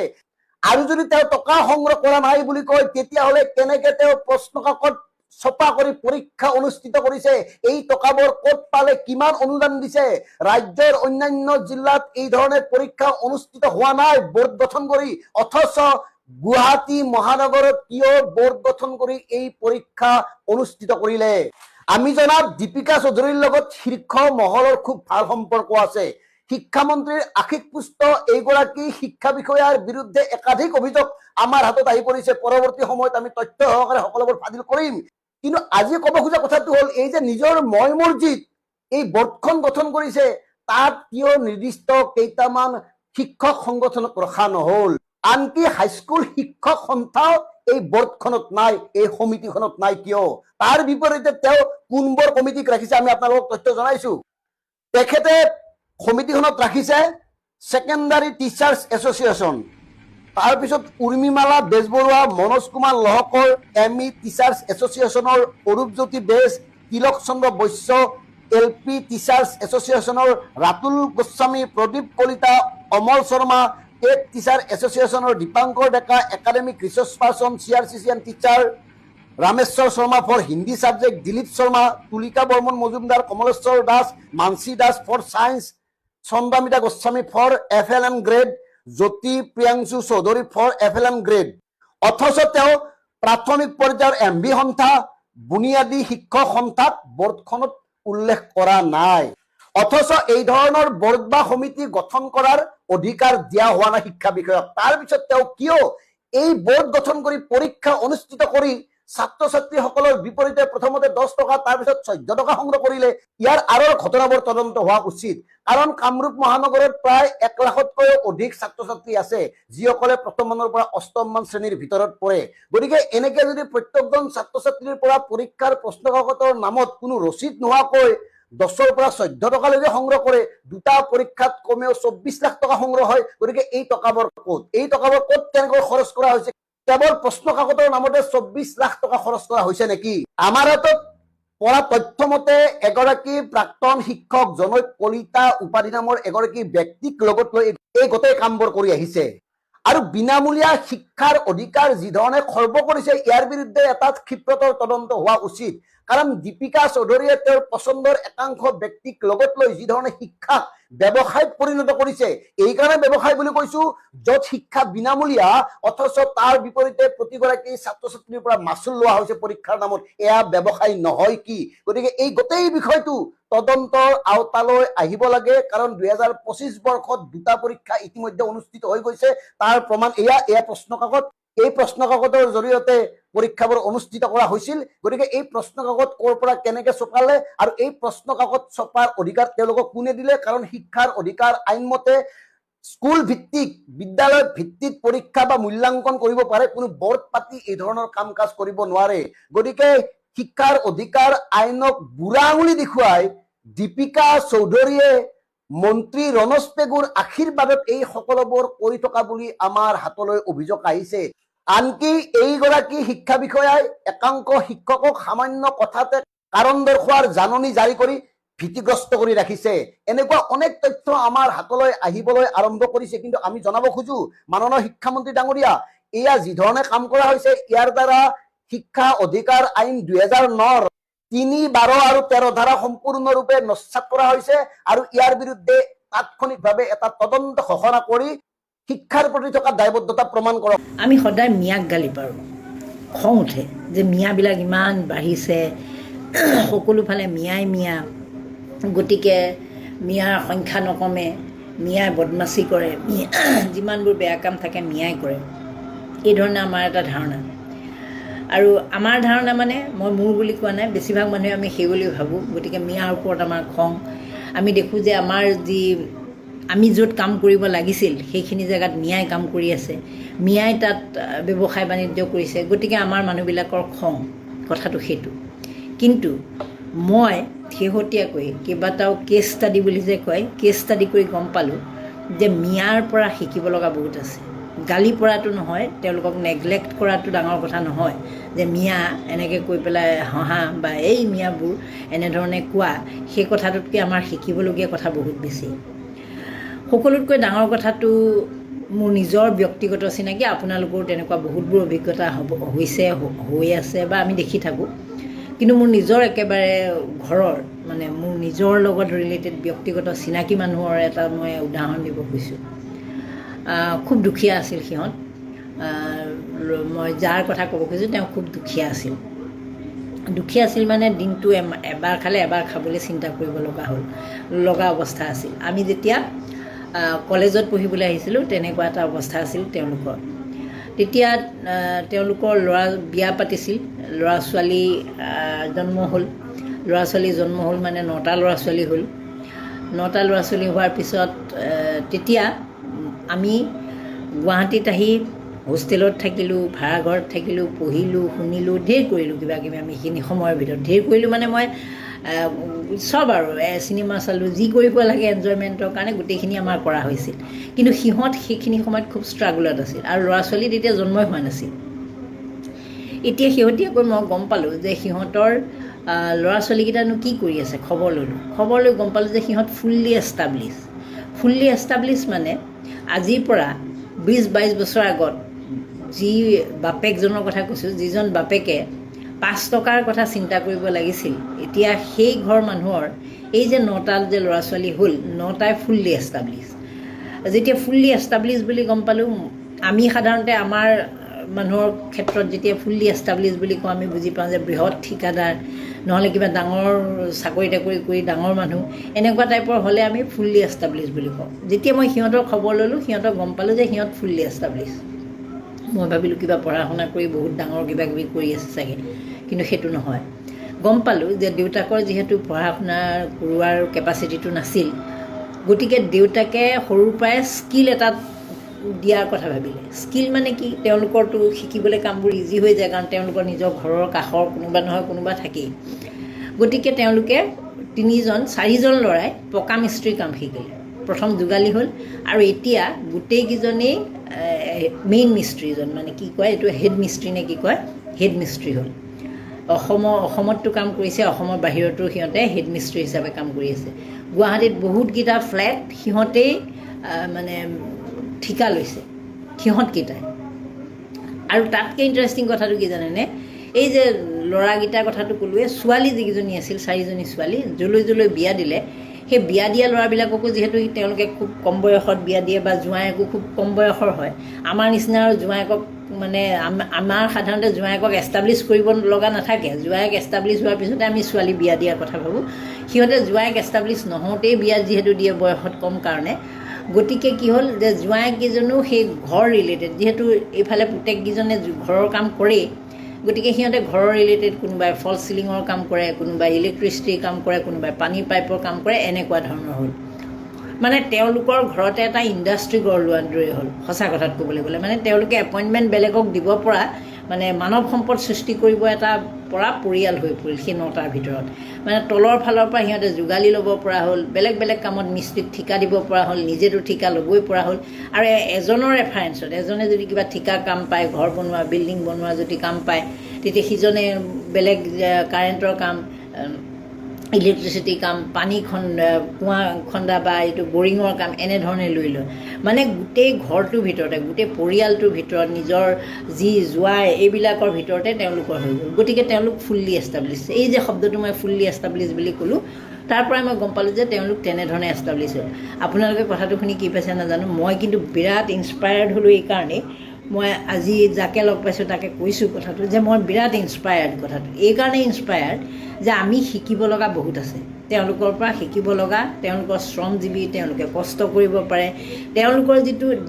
আৰু যদি তেওঁ টকা সংগ্ৰহ কৰা নাই বুলি কয় তেতিয়াহ'লে কেনেকে তেওঁ প্ৰশ্ন কাকত ছপা কৰি পৰীক্ষা অনুষ্ঠিত কৰিছে? এই টকাবোৰ ক'ত পালে? কিমান অনুদান দিছে? ৰাজ্যৰ অন্যান্য জিলাত এই ধৰণে পৰীক্ষা অনুষ্ঠিত হোৱা নাই বোৰ্ড গঠন কৰি, অথচ গুৱাহাটী মহানগৰত কিয় বোৰ্ড গঠন কৰি এই পৰীক্ষা অনুষ্ঠিত কৰিলে? আমি জনাত দীপিকা চৌধুৰীৰ লগত শীৰ্ষ মহলৰ খুব ভাল সম্পৰ্ক আছে। শিক্ষামন্ত্ৰীৰ আশীষপুষ্ট এইগৰাকী শিক্ষা বিষয়াৰ বিৰুদ্ধে একাধিক অভিযোগ আমাৰ হাতত আহি পৰিছে। পৰৱৰ্তী সময়ত আমি তথ্য সহকাৰে সকলোবোৰ ফাদিল কৰিম। কিন্তু আজি ক'ব খোজা কথাটো হ'ল এই যে নিজৰ মই মৰ্জিত এই বোৰ্ডখন গঠন কৰিছে, তাত কিয় নিৰ্দিষ্ট কেইটামান শিক্ষক সংগঠনক ৰখা নহ'ল? আনকি হাইস্কুল শিক্ষক সন্থাও এই বোৰ্ডখনত নাই, এই সমিতিখনত নাই কিয়? তাৰ বিপৰীতে তেওঁ কোনবোৰ কমিটিক ৰাখিছে আমি আপোনালোকক তথ্য জনাইছো। তেখেতে সমিতিখনত ৰাখিছে ছেকেণ্ডাৰী টিচাৰ্ছ এছ'চিয়েশ্যন, তাৰপিছত উৰ্মিমালা বেজবৰুৱা, মনোজ কুমাৰ লহকৰ ME টিচাৰ্ছ এছ'চিয়েশ্যনৰ অৰূপজ্যোতি বেজ, তিলক চন্দ্ৰ বৈশ্য LP টিচাৰ্ছ এছ'চিয়েশ্যনৰ ৰাতুল গোস্বামী, প্ৰদীপ কলিতা, অমল শৰ্মা টেট টিচাৰ এছ'চিয়েশ্যনৰ Dipankar Deka, academic research person CRCCN teacher Rameswar Sharma for Hindi subject, Dilip Sharma, Tulika Barman Majumdar, Kamaleswar Das, Manasi Das for science, Chandamita Goswami for FLN grade, Jyoti Priyangshu Choudhury for FLN grade. অথচ তেওঁ প্ৰাথমিক পৰ্যায়ৰ MB সন্থা, বুনিয়াদী শিক্ষক সন্থাক বোৰ্ডখনত উল্লেখ কৰা নাই। অথচ এই ধৰণৰ বোৰ্ড বা সমিতি গঠন কৰাৰ অধিকাৰ দিয়া হোৱা নাই শিক্ষা বিষয়ক। তাৰপিছত তেওঁ কিয় এই বোৰ্ড গঠন কৰি পৰীক্ষা অনুষ্ঠিত কৰি ছাত্ৰ ছাত্ৰীসকলৰ বিপৰীতে প্ৰথমতে 10 টকা তাৰপিছত 14 টকা সংগ্ৰহ কৰিলে? ইয়াৰ আঁৰৰ ঘটনাবোৰ তদন্ত হোৱা উচিত। কাৰণ কামৰূপ মহানগৰত প্ৰায় 1 লাখতকৈও অধিক ছাত্ৰ ছাত্ৰী আছে যিসকলে প্ৰথম মানৰ পৰা অষ্টম মান শ্ৰেণীৰ ভিতৰত পঢ়ে। গতিকে এনেকে যদি প্ৰত্যেকজন ছাত্ৰ ছাত্ৰীৰ পৰা পৰীক্ষাৰ প্ৰশ্ন কাকতৰ নামত কোনো ৰচিদ নোহোৱাকৈ 10ৰ পৰা 14 টকালৈকে সংগ্ৰহ কৰে, দুটা পৰীক্ষাত কমেও 24 লাখ টকা সংগ্ৰহ হয়। গতিকে এই টকাবোৰ ক'ত? এই টকাবোৰ ক'ত কেনেকৈ খৰচ কৰা হৈছে? কেৱল প্ৰশ্ন কাকতৰ নামতে 24 লাখ টকা খৰচ কৰা হৈছে নেকি? আমাৰ হাতত পৰা তথ্য মতে এগৰাকী প্ৰাক্তন শিক্ষক জনৈক কলিতা উপাধি নামৰ এগৰাকী ব্যক্তিক লগত লৈ এই গোটেই কামবোৰ কৰি আহিছে। আৰু বিনামূলীয়া শিক্ষাৰ অধিকাৰ যি ধৰণে খৰ্ব কৰিছে ইয়াৰ বিৰুদ্ধে এটা ক্ষিপ্ৰতৰ তদন্ত হোৱা উচিত। কাৰণ দীপিকা চৌধুৰীয়ে তেওঁৰ পচন্দৰ একাংশ ব্যক্তিক লগত লৈ যি ধৰণে শিক্ষাক ব্যৱসায়ত পৰিণত কৰিছে। এইকাৰণে ব্যৱসায় বুলি কৈছো য'ত শিক্ষা বিনামূলীয়া অথচ তাৰ বিপৰীতে প্ৰতিগৰাকী ছাত্ৰ ছাত্ৰীৰ পৰা মাচুল লোৱা হৈছে পৰীক্ষাৰ নামত, এয়া ব্যৱসায় নহয় কি? গতিকে এই গোটেই বিষয়টো তদন্তৰ আওতালৈ আহিব লাগে, কাৰণ 2025 বৰ্ষত 2টা পৰীক্ষা ইতিমধ্যে অনুষ্ঠিত হৈ গৈছে। তাৰ প্ৰমাণ এয়া প্ৰশ্ন কাকত, এই প্ৰশ্ন কাকতৰ জৰিয়তে পৰীক্ষাবোৰ অনুষ্ঠিত কৰা হৈছিল। গতিকে এই প্ৰশ্ন কাকত ক'ৰ পৰা কেনেকে ছপালে আৰু এই প্ৰশ্ন কাকত ছপাৰ অধিকাৰ তেওঁলোকক কোনে দিলে? কাৰণ শিক্ষাৰ অধিকাৰ আইন মতে স্কুল ভিত্তিক বিদ্যালয় ভিত্তিক পৰীক্ষা বা মূল্যাংকন কৰিব পাৰে, কোনো বৰ্ড পাতি এই ধৰণৰ কাম কাজ কৰিব নোৱাৰে। গতিকে শিক্ষাৰ অধিকাৰ আইনক বুঢ়া আঙুলি দেখুৱাই দীপিকা চৌধুৰীয়ে মন্ত্ৰী ৰণোজ পেগুৰ আশীৰ্বাদত এই সকলোবোৰ কৰি থকা বুলি আমাৰ হাতলৈ অভিযোগ আহিছে। আনকি এইগৰাকী শিক্ষা বিষয়াই একাংশ শিক্ষকক সামান্য কথাতে কাৰণ দৰ্শোৱাৰ জাননী জাৰি কৰি ভীতিগ্ৰস্ত কৰি ৰাখিছে। এনেকুৱা অনেক তথ্য আমাৰ হাতলৈ আহিবলৈ আৰম্ভ কৰিছে। কিন্তু আমি জনাব খোজো মাননীয় শিক্ষামন্ত্ৰী ডাঙৰীয়া, এয়া যি ধৰণে কাম কৰা হৈছে, ইয়াৰ দ্বাৰা শিক্ষা অধিকাৰ আইন 2009ৰ 3, 12 আৰু 13 ধাৰা সম্পূৰ্ণৰূপে নস্যাৎ কৰা হৈছে আৰু ইয়াৰ বিৰুদ্ধে তাৎক্ষণিকভাৱে এটা তদন্ত ঘোষণা কৰি শিক্ষাৰ প্ৰতি থকা দায়বদ্ধতা প্ৰমাণ কৰক। আমি সদায় মিয়াক গালি পাৰোঁ, খং উঠে যে মিয়াবিলাক ইমান বাঢ়িছে, সকলোফালে মিয়াই মিয়া, গতিকে মিয়াৰ সংখ্যা নকমে, মিয়াই বদমাচি কৰে, যিমানবোৰ বেয়া কাম থাকে মিয়াই কৰে, এই ধৰণে আমাৰ এটা ধাৰণা। আৰু আমাৰ ধাৰণা মানে মই মোৰ বুলি কোৱা নাই, বেছিভাগ মানুহে আমি সেই বুলি ভাবোঁ। গতিকে মিয়াৰ ওপৰত আমাৰ খং। আমি দেখোঁ যে আমাৰ আমি য'ত কাম কৰিব লাগিছিল সেইখিনি জেগাত মিয়াই কাম কৰি আছে, মিয়াই তাত ব্যৱসায় বাণিজ্য কৰিছে। গতিকে আমাৰ মানুহবিলাকৰ খং, কথাটো সেইটো। কিন্তু মই শেহতীয়াকৈ কেইবাটাও কেছ ষ্টাডি বুলি যে কয়, কেছ ষ্টাডি কৰি গম পালোঁ যে মিয়াৰ পৰা শিকিব লগা বহুত আছে। গালি পৰাটো নহয়, তেওঁলোকক নেগলেক্ট কৰাটো ডাঙৰ কথা নহয়, যে মিয়া এনেকৈ কৈ পেলাই হহা বা এই মিয়াবোৰ এনেধৰণে কোৱা, সেই কথাটোতকৈ আমাৰ শিকিবলগীয়া কথা বহুত বেছি। সকলোতকৈ ডাঙৰ কথাটো মোৰ নিজৰ ব্যক্তিগত চিনাকি, আপোনালোকৰো তেনেকুৱা বহুতবোৰ অভিজ্ঞতা হৈছে, হৈ আছে বা আমি দেখি থাকোঁ। কিন্তু মোৰ নিজৰ একেবাৰে ঘৰৰ মানে মোৰ নিজৰ লগত ৰিলেটেড ব্যক্তিগত চিনাকি মানুহৰ এটা মই উদাহৰণ দিব খুজিছোঁ। খুব দুখীয়া আছিল সিহঁত। মই যাৰ কথা ক'ব খুজিছোঁ তেওঁ খুব দুখীয়া আছিল। দুখীয়া আছিল মানে দিনটো এবাৰ খালে এবাৰ খাবলৈ চিন্তা কৰিব লগা অৱস্থা আছিল। আমি যেতিয়া কলেজত পঢ়িবলৈ আহিছিলোঁ তেনেকুৱা এটা অৱস্থা আছিল তেওঁলোকৰ। তেতিয়া তেওঁলোকৰ বিয়া পাতিছিল, ল'ৰা ছোৱালী জন্ম হ'ল। ল'ৰা ছোৱালী জন্ম হ'ল মানে 9টা ল'ৰা ছোৱালী হ'ল। 9টা ল'ৰা ছোৱালী হোৱাৰ পিছত তেতিয়া আমি গুৱাহাটীত আহি হোষ্টেলত থাকিলোঁ, ভাড়াঘৰত থাকিলোঁ, পঢ়িলোঁ, শুনিলোঁ, ঢেৰ কৰিলোঁ কিবা কিবি। আমি সেইখিনি সময়ৰ ভিতৰত ঢেৰ কৰিলোঁ মানে মই চব আৰু চিনেমা চালোঁ, যি কৰিব লাগে এনজয়মেণ্টৰ কাৰণে গোটেইখিনি আমাৰ কৰা হৈছিল। কিন্তু সিহঁত সেইখিনি সময়ত খুব ষ্ট্ৰাগলত আছিল আৰু ল'ৰা ছোৱালী তেতিয়া জন্মই হোৱা নাছিল। এতিয়া শেহতীয়াকৈ মই গম পালোঁ যে সিহঁতৰ ল'ৰা ছোৱালীকেইটানো কি কৰি আছে। খবৰ লৈ গম পালোঁ যে সিহঁত ফুল্লি এষ্টাব্লিছ মানে আজিৰ পৰা 20-22 বছৰ আগত যি বাপেকজনৰ কথা কৈছোঁ, যিজন বাপেকে 5 টকাৰ কথা চিন্তা কৰিব লাগিছিল, এতিয়া সেই ঘৰ মানুহৰ এই যে 9টা যে ল'ৰা ছোৱালী হ'ল, 9টাই ফুল্লি এষ্টাব্লিছ। যেতিয়া ফুল্লি এষ্টাব্লিছ বুলি গম পালোঁ, আমি সাধাৰণতে আমাৰ মানুহৰ ক্ষেত্ৰত যেতিয়া ফুল্লি এষ্টাব্লিছ বুলি কওঁ আমি বুজি পাওঁ যে বৃহৎ ঠিকাদাৰ নহ'লে কিবা ডাঙৰ চাকৰি তাকৰি কৰি ডাঙৰ মানুহ, এনেকুৱা টাইপৰ হ'লে আমি ফুল্লি এষ্টাব্লিছ বুলি কওঁ। যেতিয়া মই সিহঁতৰ খবৰ ল'লোঁ, সিহঁতক গম পালোঁ যে সিহঁত ফুল্লি এষ্টাব্লিছ। মই ভাবিলোঁ কিবা পঢ়া শুনা কৰি বহুত ডাঙৰ কিবা কিবি কৰি আছে চাগে, কিন্তু সেইটো নহয়। গম পালোঁ যে দেউতাকৰ যিহেতু পঢ়া শুনা কৰোৱাৰ কেপাচিটিটো নাছিল, গতিকে দেউতাকে সৰুৰ পৰাই স্কিল এটা দিয়াৰ কথা ভাবিলে। স্কিল মানে কি, তেওঁলোকৰতো শিকিবলৈ কামবোৰ ইজি হৈ যায়, কাৰণ তেওঁলোকৰ নিজৰ ঘৰৰ কাষৰ কোনোবা নহয় কোনোবা থাকেই। গতিকে তেওঁলোকে 4জন ল'ৰাই পকা মিস্ত্ৰীৰ কাম শিকিলে। প্ৰথম যোগালী হ'ল আৰু এতিয়া গোটেইকেইজনেই মেইন মিস্ত্ৰীজন, মানে কি কয় এইটো হেড মিস্ত্ৰী নে কি কয়, হেড মিস্ত্ৰী হ'ল। অসমততো কাম কৰিছে, অসমৰ বাহিৰতো সিহঁতে হেড মিস্ত্ৰী হিচাপে কাম কৰি আছে। গুৱাহাটীত বহুতকেইটা ফ্লেট সিহঁতেই মানে ঠিকা লৈছে, সিহঁতকেইটাই। আৰু তাতকৈ ইণ্টাৰেষ্টিং কথাটো কি জানেনে, এই যে ল'ৰাকেইটাৰ কথাটো ক'লোৱে, ছোৱালী যিকেইজনী আছিল 4জনী ছোৱালী, যলৈ বিয়া দিলে, সেই বিয়া দিয়া ল'ৰাবিলাককো যিহেতু তেওঁলোকে খুব কম বয়সত বিয়া দিয়ে বা জোঁৱায়েকো খুব কম বয়সৰ হয়, আমাৰ নিচিনা জোঁৱায়েকক মানে আমাৰ সাধাৰণতে জোঁৱায়েকক এষ্টাব্লিছ কৰিব লগা নাথাকে। জোঁৱায়েক এষ্টাব্লিছ হোৱাৰ পিছতে আমি ছোৱালী বিয়া দিয়াৰ কথা ভাবোঁ। সিহঁতে জোঁৱায়েক এষ্টাব্লিছ নহওঁতেই বিয়া যিহেতু দিয়ে বয়সত কম কাৰণে, গতিকে কি হ'ল যে জোঁৱায়েককেইজনো সেই ঘৰ ৰিলেটেড, যিহেতু এইফালে পুতেককেইজনে ঘৰৰ কাম কৰেই, গতিকে সিহঁতে ঘৰৰ ৰিলেটেড কোনোবাই ফল চিলিঙৰ কাম কৰে, কোনোবাই ইলেক্ট্ৰিচিটিৰ কাম কৰে, কোনোবাই পানীৰ পাইপৰ কাম কৰে, এনেকুৱা ধৰণৰ হ'ল। মানে তেওঁলোকৰ ঘৰতে এটা ইণ্ডাষ্ট্ৰী গঢ় লোৱাৰ দৰে হ'ল সঁচা কথাত ক'বলৈ গ'লে। মানে তেওঁলোকে এপইণ্টমেণ্ট বেলেগক দিব পৰা, মানে মানৱ সম্পদ সৃষ্টি কৰিব এটা পৰা পৰিয়াল হৈ পৰিল সেই 9টাৰ ভিতৰত। মানে তলৰ ফালৰ পৰা সিহঁতে যোগালী ল'ব পৰা হ'ল, বেলেগ বেলেগ কামত মিস্ত্ৰীক ঠিকা দিব পৰা হ'ল, নিজেতো ঠিকা ল'বই পৰা হ'ল। আৰু এজনৰ ৰেফাৰেঞ্চত এজনে যদি কিবা ঠিকা কাম পায়, ঘৰ বনোৱা বিল্ডিং বনোৱা যদি কাম পায়, তেতিয়া সিজনে বেলেগ কাৰেণ্টৰ কাম, ইলেক্ট্ৰিচিটি কাম, পানী কুঁৱা খন্দা বা এইটো বৰিঙৰ কাম এনেধৰণে লৈ লয়। মানে গোটেই ঘৰটোৰ ভিতৰতে, গোটেই পৰিয়ালটোৰ ভিতৰত নিজৰ যি জোঁৱাই এইবিলাকৰ ভিতৰতে তেওঁলোকৰ হৈ গ'ল। গতিকে তেওঁলোক ফুল্লি এষ্টাব্লিছ। এই যে শব্দটো মই ফুল্লি এষ্টাব্লিছ বুলি ক'লোঁ, তাৰ পৰাই মই গম পালোঁ যে তেওঁলোক তেনেধৰণে এষ্টাব্লিছ হ'ল। আপোনালোকে কথাটো শুনি কি পাইছে নাজানো, মই কিন্তু বিৰাট ইনস্পায়াৰ্ড হ'লোঁ এইকাৰণেই। মই আজি যাকে লগ পাইছোঁ তাকে কৈছোঁ কথাটো যে মই বিৰাট ইনস্পায়াৰ্ড। কথাটো এইকাৰণেই ইনস্পায়াৰ্ড যে আমি শিকিব লগা বহুত আছে তেওঁলোকৰ পৰা, শিকিব লগা। তেওঁলোকৰ শ্ৰমজীৱী, তেওঁলোকে কষ্ট কৰিব পাৰে। তেওঁলোকৰ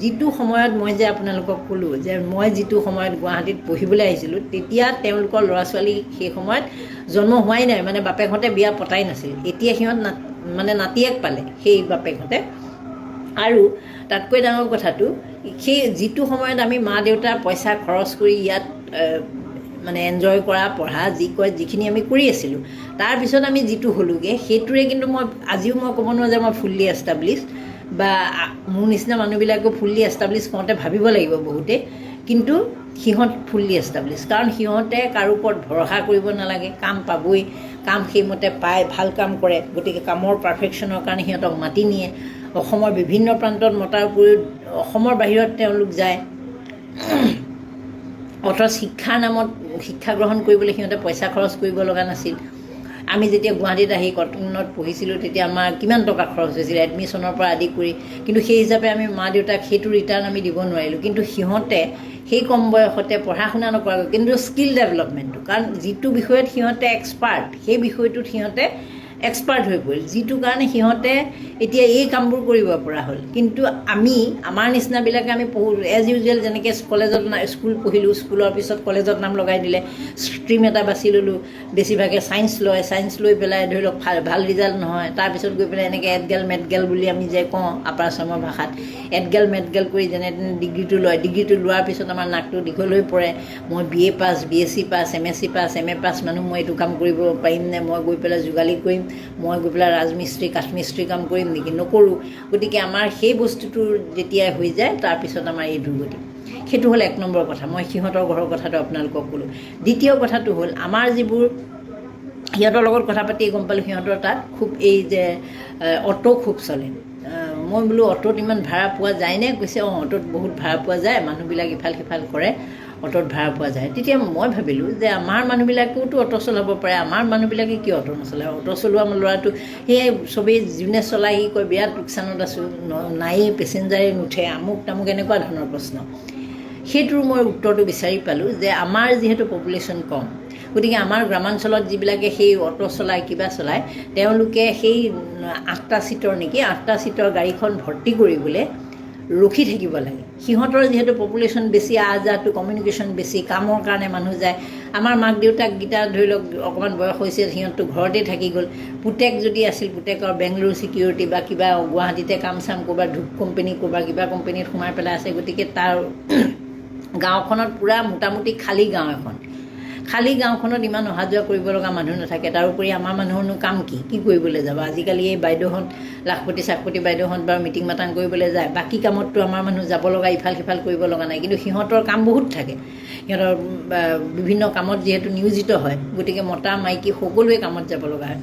যিটো সময়ত মই যে আপোনালোকক ক'লোঁ যে মই যিটো সময়ত গুৱাহাটীত পঢ়িবলৈ আহিছিলোঁ, তেতিয়া তেওঁলোকৰ ল'ৰা ছোৱালী সেই সময়ত জন্ম হোৱাই নাই, মানে বাপেকহঁতে বিয়া পতাই নাছিল। এতিয়া সিহঁত মানে নাতিয়েক পালে সেই বাপেকহঁতে। আৰু তাতকৈ ডাঙৰ কথাটো, সেই যিটো সময়ত আমি মা দেউতাৰ পইচা খৰচ কৰি ইয়াত মানে এনজয় কৰা, পঢ়া, যিখিনি আমি কৰি আছিলোঁ, তাৰপিছত আমি যিটো হ'লোগৈ, সেইটোৰে কিন্তু আজিও মই ক'ব নোৱাৰোঁ যে মই ফুল্লি এষ্টাব্লিছ, বা মোৰ নিচিনা মানুহবিলাকেও ফুল্লি এষ্টাব্লিছ কৰোঁতে ভাবিব লাগিব বহুতে। কিন্তু সিহঁত ফুল্লি এষ্টাব্লিছ, কাৰণ সিহঁতে কাৰো ওপৰত ভৰসা কৰিব নালাগে, কাম পাবই, কাম সেইমতে পায়, ভাল কাম কৰে। গতিকে কামৰ পাৰফেকশ্যনৰ কাৰণে সিহঁতক মাতি নিয়ে। অসমৰ বিভিন্ন প্ৰান্তত মতাৰ উপৰিও অসমৰ বাহিৰত তেওঁলোক যায়। অথচ শিক্ষাৰ নামত শিক্ষা গ্ৰহণ কৰিবলৈ সিহঁতে পইচা খৰচ কৰিব লগা নাছিল। আমি যেতিয়া গুৱাহাটীত আহি কটনত পঢ়িছিলোঁ, তেতিয়া আমাৰ কিমান টকা খৰচ হৈছিল এডমিশ্যনৰ পৰা আদি কৰি, কিন্তু সেই হিচাপে আমি মা দেউতাক সেইটো ৰিটাৰ্ণ আমি দিব নোৱাৰিলোঁ। কিন্তু সিহঁতে সেই কম বয়সতে পঢ়া শুনা নকৰাকৈ কিন্তু স্কিল ডেভেলপমেণ্টটো, কাৰণ যিটো বিষয়ত সিহঁতে এক্সপাৰ্ট, সেই বিষয়টোত সিহঁতে এক্সপাৰ্ট হৈ পৰিল, যিটো কাৰণে সিহঁতে এতিয়া এই কামবোৰ কৰিব পৰা হ'ল। কিন্তু আমাৰ নিচিনাবিলাকে আমি পঢ়োঁ এজ ইউজুৱেল, যেনেকৈ কলেজত স্কুল পঢ়িলোঁ, স্কুলৰ পিছত কলেজত নাম লগাই দিলে, ষ্ট্ৰীম এটা বাছি ল'লোঁ, বেছিভাগে ছায়েন্স লয়, ছায়েন্স লৈ পেলাই ধৰি লওক ভাল ৰিজাল্ট নহয়, তাৰপিছত গৈ পেলাই এনেকৈ এডগেল মেটগেল বুলি আমি যে কওঁ আপাৰ আছামৰ ভাষাত, এডগেল মেটগেল কৰি যেনে তেনে ডিগ্ৰীটো লয়। ডিগ্ৰীটো লোৱাৰ পিছত আমাৰ নাকটো দীঘল হৈ পৰে, মই BA পাছ, BSc পাছ, MSc পাছ, MA পাছ মানুহ, মই এইটো কাম কৰিব পাৰিম নে, মই গৈ পেলাই যোগালী কৰিম, মই গৈ পেলাই ৰাজমিস্ত্ৰী কাঠমিস্ত্ৰী কাম কৰিম নেকি, নকৰোঁ। গতিকে আমাৰ সেই বস্তুটো যেতিয়াই হৈ যায়, তাৰপিছত আমাৰ এই দুৰ্গতি। সেইটো হ'ল 1 নম্বৰ কথা। মই সিহঁতৰ ঘৰৰ কথাটো আপোনালোকক ক'লোঁ। দ্বিতীয় কথাটো হ'ল, আমাৰ যিবোৰ সিহঁতৰ লগত কথা পাতি গম পালোঁ, সিহঁতৰ তাত খুব এই যে অটো খুব চলে। মই বোলো অটোত ইমান ভাড়া পোৱা যায়নে? কৈছে অটোত বহুত ভাড়া পোৱা যায়, মানুহবিলাক ইফাল সিফাল কৰে, অটোত ভাড়া পোৱা যায়। তেতিয়া মই ভাবিলোঁ যে আমাৰ মানুহবিলাকেওতো অটো চলাব পাৰে, আমাৰ মানুহবিলাকে কিয় অটো নচলায়? অটো চলোৱা ল'ৰাটো সেয়াই চবেই যোনে চলাই সি কয় বিৰাট লোকচানত আছোঁ, নায়েই, পেচেঞ্জাৰে নুঠে, আমুক তামুক, এনেকুৱা ধৰণৰ প্ৰশ্ন। সেইটোৰ মই উত্তৰটো বিচাৰি পালোঁ যে আমাৰ যিহেতু পপুলেশ্যন কম, গতিকে আমাৰ গ্ৰামাঞ্চলত যিবিলাকে সেই অটো চলায়, কিবা চলায়, তেওঁলোকে সেই 8টা ছিটৰ নেকি, 8টা ছিটৰ গাড়ীখন ভৰ্তি কৰিবলৈ ৰখি থাকিব লাগে। সিহঁতৰ যিহেতু পপুলেশ্যন বেছি, আহ-যাহটো কমিউনিকেশ্যন বেছি, কামৰ কাৰণে মানুহ যায়। আমাৰ মাক দেউতাককেইটা ধৰি লওক অকণমান বয়স হৈছে, সিহঁতটো ঘৰতে থাকি গ'ল। পুতেক যদি আছিল, পুতেকৰ বেংগলোৰ ছিকিউৰিটি বা কিবা গুৱাহাটীতে কাম চাম ক'ৰবাত ধূপ কোম্পানী, ক'ৰবাত কিবা কোম্পানীত সোমাই পেলাই আছে। গতিকে তাৰ গাঁওখনত পূৰা মোটামুটি খালী গাঁও এখন, খালী গাঁওখনত ইমান অহা যোৱা কৰিব লগা মানুহ নাথাকে। তাৰোপৰি আমাৰ মানুহৰনো কাম কি কৰিবলৈ যাব? আজিকালি এই বাইদেউহঁত, লাখপতি চাখপতি বাইদেউহঁত বাৰু মিটিং মাটাং কৰিবলৈ যায়, বাকী কামততো আমাৰ মানুহ যাব লগা, ইফাল সিফাল কৰিব লগা নাই। কিন্তু সিহঁতৰ কাম বহুত থাকে, সিহঁতৰ বিভিন্ন কামত যিহেতু নিয়োজিত হয়, গতিকে মতা মাইকী সকলোৱে কামত যাব লগা হয়।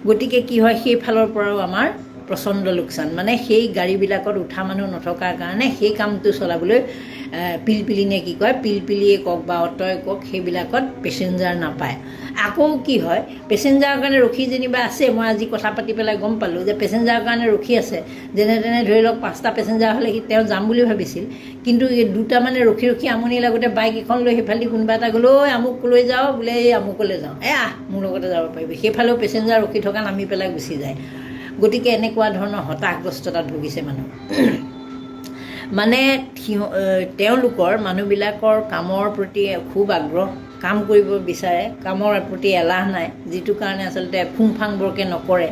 গতিকে কি হয়, সেইফালৰ পৰাও আমাৰ প্ৰচণ্ড লোকচান মানে সেই গাড়ীবিলাকত উঠা মানুহ নথকাৰ কাৰণে সেই কামটো চলাবলৈ পিলপিলি নে কি কয় পিলপিলিয়ে কওক বা অট'য়ে কওক সেইবিলাকত পেচেঞ্জাৰ নাপায়। আকৌ কি হয় পেচেঞ্জাৰৰ কাৰণে ৰখি যেনিবা আছে, মই আজি কথা পাতি পেলাই গম পালোঁ যে পেচেঞ্জাৰৰ কাৰণে ৰখি আছে, যেনে তেনে ধৰি লওক 5টা পেচেঞ্জাৰ হ'লে তেওঁ যাম বুলি ভাবিছিল, কিন্তু এই 2টা মানে ৰখি ৰখি আমনি লাগোতে বাইক এখন লৈ সেইফালেদি কোনোবা এটা গ'লে ঐ আমুকলৈ যাওঁ বোলে এই আমুকলৈ যাওঁ, মোৰ লগতে যাব পাৰিবি, সেইফালেও পেচেঞ্জাৰ ৰখি থকা নামি পেলাই গুচি যায়। গতিকে এনেকুৱা ধৰণৰ হতাশগ্ৰস্ততাত ভুগিছে মানুহ। মানে তেওঁলোকৰ মানুহবিলাকৰ কামৰ প্ৰতি খুব আগ্ৰহ, কাম কৰিব বিচাৰে, কামৰ প্ৰতি এলাহ নাই, যিটো কাৰণে আচলতে ফুংফাংবৰকৈ নকৰে,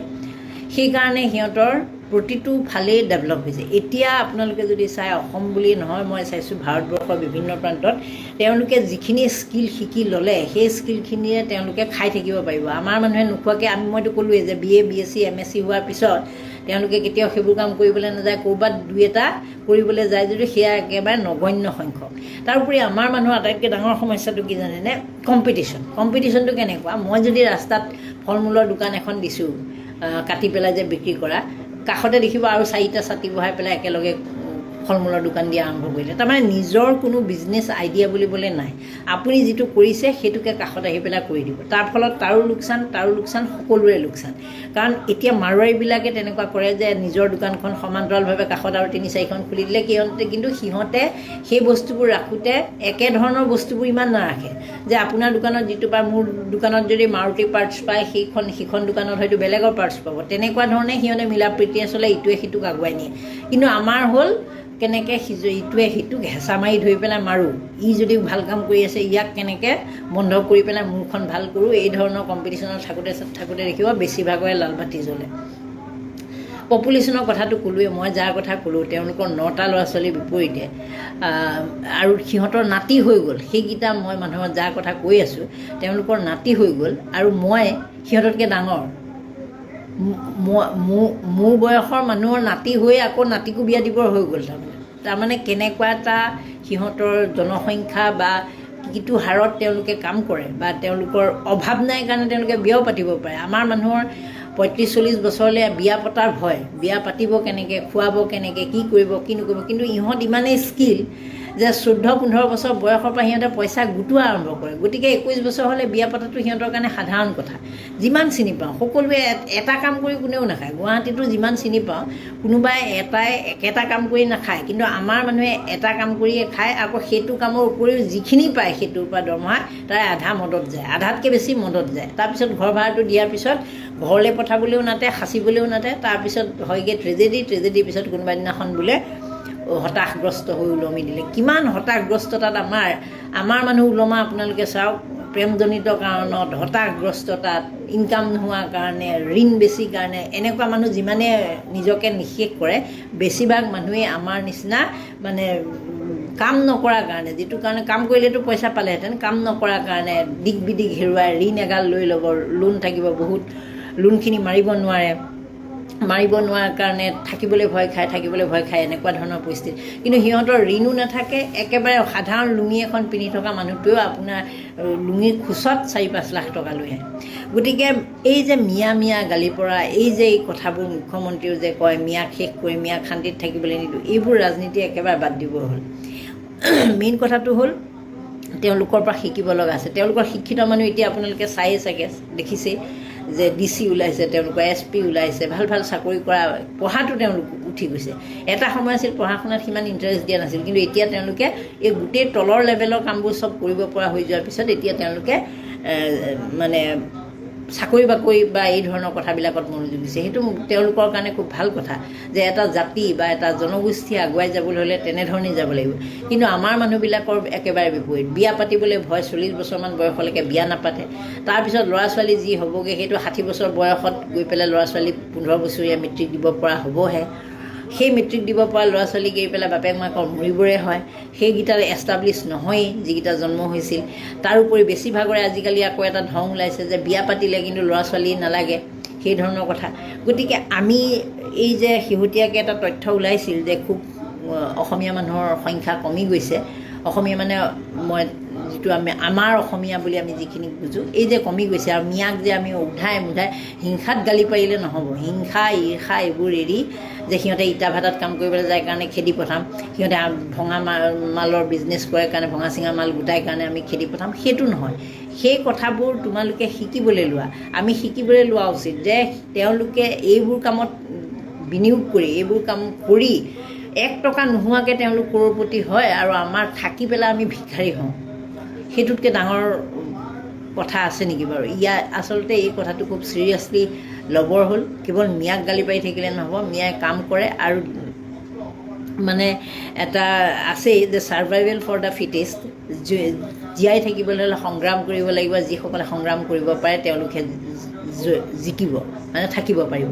সেইকাৰণে সিহঁতৰ প্ৰতিটো ফালেই ডেভেলপ হৈছে। এতিয়া আপোনালোকে যদি চাই অসম বুলিয়ে নহয়, মই চাইছোঁ ভাৰতবৰ্ষৰ বিভিন্ন প্ৰান্তত তেওঁলোকে যিখিনি স্কিল শিকি ল'লে সেই স্কিলখিনিৰে তেওঁলোকে খাই থাকিব পাৰিব। আমাৰ মানুহে নোখোৱাকৈ মইতো ক'লোৱেই যে BA BSc MSc হোৱাৰ পিছত তেওঁলোকে কেতিয়াও সেইবোৰ কাম কৰিবলৈ নাযায়, ক'ৰবাত 2-এটা কৰিবলৈ যায় যদিও সেয়া একেবাৰে নগণ্য সংখ্যক। তাৰোপৰি আমাৰ মানুহৰ আটাইতকৈ ডাঙৰ সমস্যাটো কি জানেনে? কম্পিটিশ্যনটো কেনেকুৱা? মই যদি ৰাস্তাত ফল মূলৰ দোকান এখন দিছোঁ কাটি পেলাই যে বিক্ৰী কৰা, কাষতে দেখিব আৰু 4টা ছাতি বহাই পেলাই একেলগে ফল মূলৰ দোকান দিয়া আৰম্ভ কৰিলে। তাৰমানে নিজৰ কোনো বিজনেছ আইডিয়া বুলিবলৈ নাই, আপুনি যিটো কৰিছে সেইটোকে কাষত আহি পেলাই কৰি দিব। তাৰ ফলত তাৰো লোকচান, সকলোৰে লোকচান। কাৰণ এতিয়া মাৰোৱাৰীবিলাকে তেনেকুৱা কৰে যে নিজৰ দোকানখন সমান্তৰালভাৱে কাষত আৰু 3-4খন খুলি দিলে, কিন্তু সিহঁতে সেই বস্তুবোৰ ৰাখোঁতে একেধৰণৰ বস্তুবোৰ ইমান নাৰাখে যে আপোনাৰ দোকানত যিটো পায়, মোৰ দোকানত যদি মাৰুতি পাৰ্টছ পায় সিখন দোকানত হয়তো বেলেগৰ পাৰ্টছ পাব, তেনেকুৱা ধৰণে সিহঁতে মিলা প্ৰীতিৰে চলে, ইটোৱে সিটোক আগুৱাই নিয়ে। কিন্তু আমাৰ হ'ল কেনেকৈ ইটোৱে সিটোক হেঁচা মাৰি ধৰি পেলাই মাৰোঁ, ই যদি ভাল কাম কৰি আছে ইয়াক কেনেকৈ বন্ধ কৰি পেলাই মোৰখন ভাল কৰোঁ, এই ধৰণৰ কম্পিটিশ্যনত থাকোঁতে দেখিব বেছিভাগৰে লালবাতি জ্বলে। পপুলেশ্যনৰ কথাটো ক'লোৱে, মই যাৰ কথা ক'লোঁ তেওঁলোকৰ 9টা ল'ৰা ছোৱালীৰ বিপৰীতে আৰু সিহঁতৰ নাতি হৈ গ'ল, সেইকেইটা মই মানুহৰ যাৰ কথা কৈ আছোঁ তেওঁলোকৰ নাতি হৈ গ'ল, আৰু মই সিহঁততকৈ ডাঙৰ। মোৰ বয়সৰ মানুহৰ নাতি হৈ আকৌ নাতিকো বিয়া দিবৰ হৈ গ'ল। তাৰমানে কেনেকুৱা এটা সিহঁতৰ জনসংখ্যা বা কিটো হাৰত তেওঁলোকে কাম কৰে, বা তেওঁলোকৰ অভাৱ নাই কাৰণে তেওঁলোকে বিয়াও পাতিব পাৰে। আমাৰ মানুহৰ 35-40 বছৰলৈ বিয়া পতাৰ ভয়, বিয়া পাতিব কেনেকৈ, খুৱাব কেনেকৈ, কি কৰিব কি নকৰিব। কিন্তু ইহঁত ইমানেই স্কিল যে 14-15 বছৰ বয়সৰ পৰা সিহঁতে পইচা গোটোৱা আৰম্ভ কৰে। গতিকে 21 বছৰ হ'লে বিয়া পতাটো সিহঁতৰ কাৰণে সাধাৰণ কথা। যিমান চিনি পাওঁ সকলোৱে এটা কাম কৰি কোনেও নাখায়। গুৱাহাটীতো যিমান চিনি পাওঁ কোনোবাই একেটা কাম কৰি নাখায়, কিন্তু আমাৰ মানুহে এটা কাম কৰিয়ে খায়, আকৌ সেইটো কামৰ উপৰিও যিখিনি পায় সেইটোৰ পৰা দৰমহা তাৰে আধা মদত যায়, আধাতকৈ বেছি মদত যায়। তাৰপিছত ঘৰ ভাড়াটো দিয়াৰ পিছত ঘৰলৈ পঠাবলৈও নাতে, সাঁচিবলৈও নাতে, তাৰপিছত হয়গৈ ট্ৰেজেডিৰ পিছত কোনোবা দিনাখন বোলে হতাশগ্ৰস্ত হৈ ওলমি দিলে। কিমান হতাশগ্ৰস্ততাত আমাৰ মানুহ ওলমা আপোনালোকে চাওক, প্ৰেমজনিত কাৰণত, হতাশগ্ৰস্ততাত, ইনকাম নোহোৱাৰ কাৰণে, ঋণ বেছি কাৰণে, এনেকুৱা মানুহ যিমানে নিজকে নিষেধ কৰে, বেছিভাগ মানুহেই আমাৰ নিচিনা মানে কাম নকৰাৰ কাৰণে, যিটো কাৰণে কাম কৰিলেতো পইচা পালেহেঁতেন, কাম নকৰাৰ কাৰণে দিক বিদিক হেৰুৱাই ঋণ এগাল লৈ ল'ব, লোন থাকিব বহুত, লোনখিনি মাৰিব নোৱাৰাৰ কাৰণে থাকিবলৈ ভয় খায়, এনেকুৱা ধৰণৰ পৰিস্থিতি। কিন্তু সিহঁতৰ ঋণো নাথাকে, একেবাৰে সাধাৰণ লুঙি এখন পিন্ধি থকা মানুহটোৱেও আপোনাৰ লুঙিৰ খোচত 4-5 লাখ টকা লৈ আহে। গতিকে এই যে মিয়া গালি পৰা, এই যে এই কথাবোৰ মুখ্যমন্ত্ৰীও যে কয় মিয়াক শেষ কৰি মিয়াক শান্তিত থাকিবলৈ নিদিওঁ, এইবোৰ ৰাজনীতি একেবাৰে বাদ দিব হ'ল। মেইন কথাটো হ'ল তেওঁলোকৰ পৰা শিকিব লগা আছে। তেওঁলোকৰ শিক্ষিত মানুহ এতিয়া আপোনালোকে চায়ে চাগে দেখিছেই যে DC ওলাইছে, তেওঁলোকৰ SP ওলাইছে, ভাল চাকৰি কৰা, পঢ়াটো তেওঁলোক উঠি গৈছে। এটা সময় আছিল পঢ়া শুনাত সিমান ইণ্টাৰেষ্ট দিয়া নাছিল, কিন্তু এতিয়া তেওঁলোকে এই গোটেই তলৰ লেভেলৰ কামবোৰ চব কৰিব পৰা হৈ যোৱাৰ পিছত এতিয়া তেওঁলোকে মানে চাকৰি বাকৰি বা এই ধৰণৰ কথাবিলাকত মনোযোগ দিছে। সেইটো তেওঁলোকৰ কাৰণে খুব ভাল কথা যে এটা জাতি বা এটা জনগোষ্ঠী আগুৱাই যাবলৈ হ'লে তেনেধৰণেই যাব লাগিব। কিন্তু আমাৰ মানুহবিলাকৰ একেবাৰে বিপৰীত, বিয়া পাতিবলৈ ভয়, 40 বছৰমান বয়সলৈকে বিয়া নাপাতে। তাৰপিছত ল'ৰা ছোৱালী যি হ'বগৈ সেইটো 60 বছৰ বয়সত গৈ পেলাই ল'ৰা ছোৱালী 15 বছৰীয়া মেট্ৰিক দিব পৰা হ'বহে। সেই মেট্ৰিক দিব পৰা ল'ৰা ছোৱালী গৈ পেলাই বাপেক মাকৰ মৰিবৰে হয়, সেইকেইটা এষ্টাব্লিছ নহয়েই যিকেইটা জন্ম হৈছিল। তাৰোপৰি বেছিভাগৰে আজিকালি আকৌ এটা ধং ওলাইছে যে বিয়া পাতিলে কিন্তু ল'ৰা ছোৱালী নালাগে, সেই ধৰণৰ কথা। গতিকে আমি এই যে শেহতীয়াকৈ এটা তথ্য ওলাইছিল যে খুব অসমীয়া মানুহৰ সংখ্যা কমি গৈছে, অসমীয়া মানে মই যিটো আমাৰ অসমীয়া বুলি আমি যিখিনি বুজোঁ এই যে কমি গৈছে। আৰু মিয়াক যে আমি উধাই মুধাই হিংসাত গালি পাৰিলে নহ'ব। হিংসা ঈৰ্ষা এইবোৰ এৰি যে সিহঁতে ইটা ভাটাত কাম কৰিবলৈ যায় কাৰণে খেদি পঠাম, সিহঁতে ভঙা মালৰ বিজনেছ কৰে কাৰণে ভঙা চিঙা মাল গোটাই কাৰণে আমি খেদি পঠাম, সেইটো নহয়। সেই কথাবোৰ তোমালোকে শিকিবলৈ লোৱা, আমি শিকিবলৈ লোৱা উচিত যে তেওঁলোকে এইবোৰ কামত বিনিয়োগ কৰি এইবোৰ কাম কৰি 1 টকা নোহোৱাকৈ তেওঁলোক কৰ'ৰপতি হয় আৰু আমাৰ থাকি পেলাই আমি ভিক্ষাৰী হওঁ। সেইটোতকৈ ডাঙৰ কথা আছে নেকি বাৰু? আচলতে এই কথাটো খুব চিৰিয়াছলি ল'বৰ হ'ল। কেৱল মিয়াক গালি পাৰি থাকিলে নহ'ব, মিয়াই কাম কৰে। আৰু মানে এটা আছেই যে ছাৰ্ভাইভেল ফৰ দ্য ফিটেষ্ট, জীয়াই থাকিবলৈ হ'লে সংগ্ৰাম কৰিব লাগিব। যিসকলে সংগ্ৰাম কৰিব পাৰে তেওঁলোকে জিকিব, মানে থাকিব পাৰিব।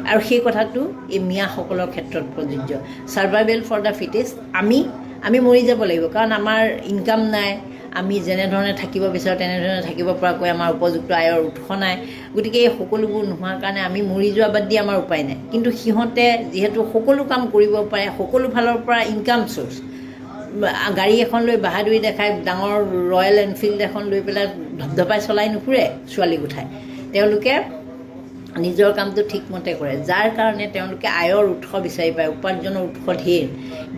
আৰু সেই কথাটো এই মিয়াসকলৰ ক্ষেত্ৰত প্ৰযোজ্য। ছাৰ্ভাইভেল ফৰ দ্য ফিটেষ্ট, আমি মৰি যাব লাগিব, কাৰণ আমাৰ ইনকাম নাই, আমি যেনেধৰণে থাকিব বিচাৰোঁ তেনেধৰণে থাকিব পৰাকৈ আমাৰ উপযুক্ত আয়ৰ উৎস নাই। গতিকে এই সকলোবোৰ নোহোৱাৰ কাৰণে আমি মৰি যোৱা বাদ দি আমাৰ উপায় নাই। কিন্তু সিহঁতে যিহেতু সকলো কাম কৰিব পাৰে, সকলো ফালৰ পৰা ইনকাম চ'ৰ্চ, গাড়ী এখন লৈ বাহাদুৰি দেখাই ডাঙৰ ৰয়েল এনফিল্ড এখন লৈ পেলাই ধপধপাই চলাই নুফুৰে ছোৱালী গোঠাই। তেওঁলোকে নিজৰ কামটো ঠিকমতে কৰে, যাৰ কাৰণে তেওঁলোকে আয়ৰ উৎস বিচাৰি পায়, উপাৰ্জনৰ উৎস ধেৰ।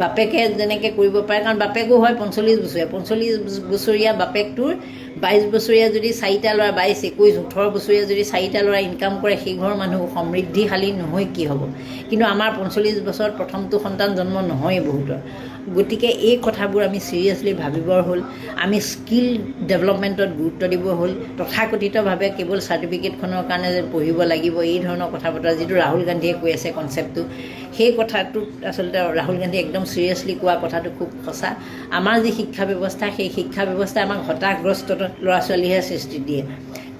বাপেকে যেনেকৈ কৰিব পাৰে, কাৰণ বাপেকো হয় 45 বছৰীয়া, 45 বছৰীয়া বাপেকটোৰ 22 বছৰীয়া যদি 4টা ল'ৰা, 22, 21, 18 বছৰীয়া যদি 4টা ল'ৰা ইনকাম কৰে, সেই ঘৰৰ মানুহ সমৃদ্ধিশালী নহয় কি হ'ব? কিন্তু আমাৰ 45 বছৰত প্ৰথমটো সন্তান জন্ম নহয়েই বহুতৰ। গতিকে এই কথাবোৰ আমি চিৰিয়াছলি ভাবিবৰ হ'ল। আমি স্কিল ডেভেলপমেণ্টত গুৰুত্ব দিব হ'ল। তথাকথিতভাৱে কেৱল চাৰ্টিফিকেটখনৰ কাৰণে যে পঢ়িব লাগিব, এই ধৰণৰ কথা বতৰা যিটো ৰাহুল গান্ধীয়ে কৈ আছে কনচেপ্টটো, সেই কথাটোত আচলতে ৰাহুল গান্ধীয়ে একদম চিৰিয়াছলি কোৱা কথাটো খুব সঁচা। আমাৰ যি শিক্ষা ব্যৱস্থা, সেই শিক্ষা ব্যৱস্থাই আমাক হতাশগ্ৰস্ত ল'ৰা ছোৱালীহে সৃষ্টি দিয়ে।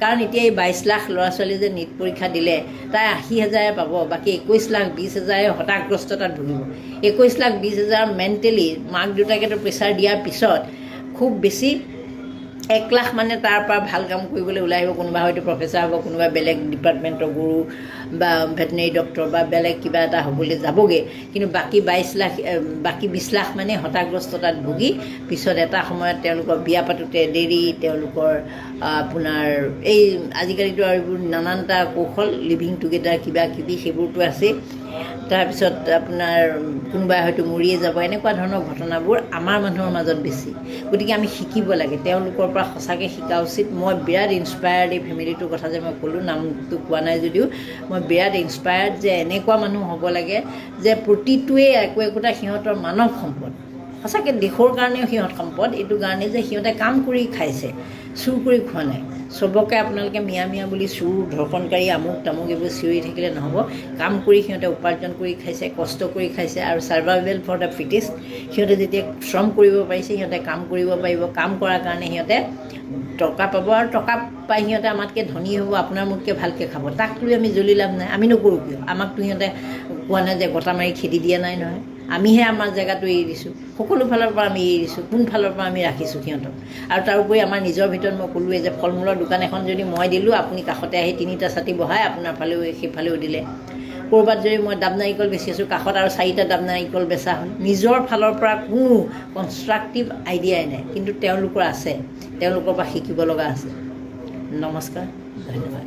কাৰণ এতিয়া এই 22 লাখ ল'ৰা ছোৱালী যে নীট পৰীক্ষা দিলে, তাই 80,000 পাব, বাকী 21,20,000 হতাশগ্ৰস্ততাত ভুগিব। 21,20,000 মেণ্টেলি মাক দেউতাকেতো প্ৰেছাৰ দিয়াৰ পিছত খুব বেছি 1 লাখ মানে তাৰ পৰা ভাল কাম কৰিবলৈ ওলাই আহিব। কোনোবা হয়তো প্ৰফেচাৰ হ'ব, কোনোবা বেলেগ ডিপাৰ্টমেণ্টৰ গুৰু বা ভেটেনেৰি ডক্টৰ বা বেলেগ কিবা এটা হ'বলৈ যাবগৈ। কিন্তু বাকী 20 লাখ মানে হতাশগ্ৰস্ততাত ভুগি পিছত এটা সময়ত তেওঁলোকৰ বিয়া পাতোতে দেৰি, তেওঁলোকৰ আপোনাৰ এই আজিকালিতো আৰু এইবোৰ নানানটা কৌশল, লিভিং টুগেডাৰ কিবা কিবি সেইবোৰতো আছেই। তাৰপিছত আপোনাৰ কোনোবাই হয়তো মৰিয়ে যাব। এনেকুৱা ধৰণৰ ঘটনাবোৰ আমাৰ মানুহৰ মাজত বেছি। গতিকে আমি শিকিব লাগে, তেওঁলোকৰ পৰা সঁচাকৈ শিকা উচিত। মই বিৰাট ইনস্পায়াৰ্ড, এই ফেমিলিটোৰ কথা যে মই ক'লোঁ, নামটো কোৱা নাই যদিও মই বিৰাট ইনস্পায়াৰ্ড যে এনেকুৱা মানুহ হ'ব লাগে যে প্ৰতিটোৱে একোটা সিহঁতৰ মানৱ সম্পদ, সঁচাকৈ দেশৰ কাৰণেও সিহঁত সম্পদ। এইটো কাৰণেই যে সিহঁতে কাম কৰি খাইছে, চুৰ কৰি খোৱা নাই। চবকে আপোনালোকে মিয়া মিয়া বুলি চুৰ, ধৰ্ষণকাৰী, আমুক তামুক এইবোৰ চিঞৰি থাকিলে নহ'ব। কাম কৰি সিহঁতে উপাৰ্জন কৰি খাইছে, কষ্ট কৰি খাইছে। আৰু ছাৰ্ভাইভেল ফৰ দ্য ফিটেষ্ট, সিহঁতে যেতিয়া শ্ৰম কৰিব পাৰিছে, সিহঁতে কাম কৰিব পাৰিব। কাম কৰাৰ কাৰণে সিহঁতে টকা পাব, আৰু টকা পাই সিহঁতে আমাতকৈ ধনী হ'ব, আপোনাৰ মোতকৈ ভালকৈ খাব। তাক লৈ আমি জ্বলি লাভ নাই। আমি নকৰোঁ কিয়? আমাকতো সিহঁতে কোৱা নাই যে গটা মাৰি খেদি দিয়া নাই নহয়। আমিহে আমাৰ জেগাটো এৰি দিছোঁ, সকলো ফালৰ পৰা আমি এৰি দিছোঁ। কোন ফালৰ পৰা আমি ৰাখিছোঁ সিহঁতক? আৰু তাৰোপৰি আমাৰ নিজৰ ভিতৰত মই ক'লোৱেই যে ফল মূলৰ দোকান এখন যদি মই দিলোঁ, আপুনি কাষতে আহি 3টা ছাতি বহাই আপোনাৰ ফালেও সেইফালেও দিলে। ক'ৰবাত যদি মই ডাব নাৰিকল বেচি আছোঁ, কাষত আৰু 4টা ডাব নাৰিকল বেচা হ'ল। নিজৰ ফালৰ পৰা কোনো কনষ্ট্ৰাক্টিভ আইডিয়াই নাই, কিন্তু তেওঁলোকৰ আছে। তেওঁলোকৰ পৰা শিকিব লগা আছে। নমস্কাৰ, ধন্যবাদ।